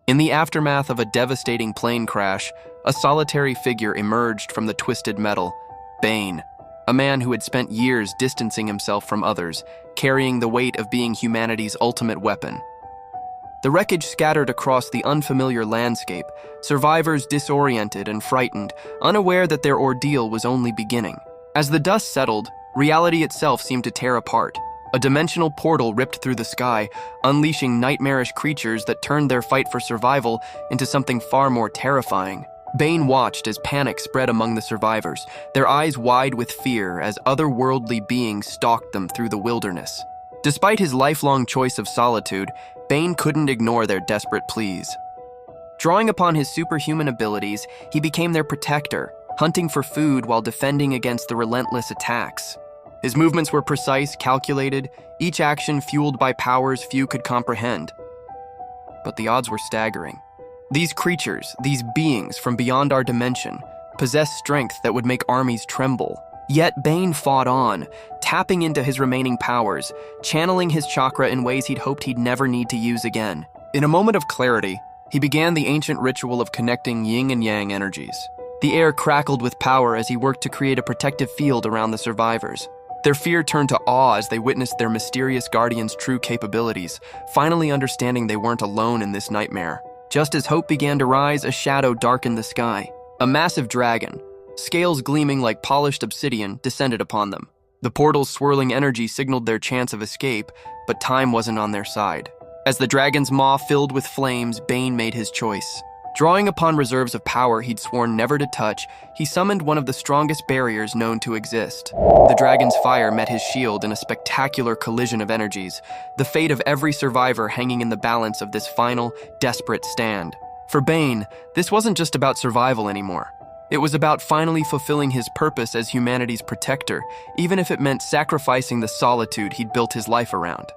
In the aftermath of a devastating plane crash, a solitary figure emerged from the twisted metal, Bane, a man who had spent years distancing himself from others, carrying the weight of being humanity's ultimate weapon. The wreckage scattered across the unfamiliar landscape, survivors disoriented and frightened, unaware that their ordeal was only beginning. As the dust settled, reality itself seemed to tear apart. A dimensional portal ripped through the sky, unleashing nightmarish creatures that turned their fight for survival into something far more terrifying. Bane watched as panic spread among the survivors, their eyes wide with fear as otherworldly beings stalked them through the wilderness. Despite his lifelong choice of solitude, Bane couldn't ignore their desperate pleas. Drawing upon his superhuman abilities, he became their protector, hunting for food while defending against the relentless attacks. His movements were precise, calculated, each action fueled by powers few could comprehend. But the odds were staggering. These creatures, these beings from beyond our dimension, possessed strength that would make armies tremble. Yet Bane fought on, tapping into his remaining powers, channeling his chakra in ways he'd hoped he'd never need to use again. In a moment of clarity, he began the ancient ritual of connecting yin and yang energies. The air crackled with power as he worked to create a protective field around the survivors. Their fear turned to awe as they witnessed their mysterious guardian's true capabilities, finally understanding they weren't alone in this nightmare. Just as hope began to rise, a shadow darkened the sky. A massive dragon, scales gleaming like polished obsidian, descended upon them. The portal's swirling energy signaled their chance of escape, but time wasn't on their side. As the dragon's maw filled with flames, Bane made his choice. Drawing upon reserves of power he'd sworn never to touch, he summoned one of the strongest barriers known to exist. The dragon's fire met his shield in a spectacular collision of energies, the fate of every survivor hanging in the balance of this final, desperate stand. For Bane, this wasn't just about survival anymore. It was about finally fulfilling his purpose as humanity's protector, even if it meant sacrificing the solitude he'd built his life around.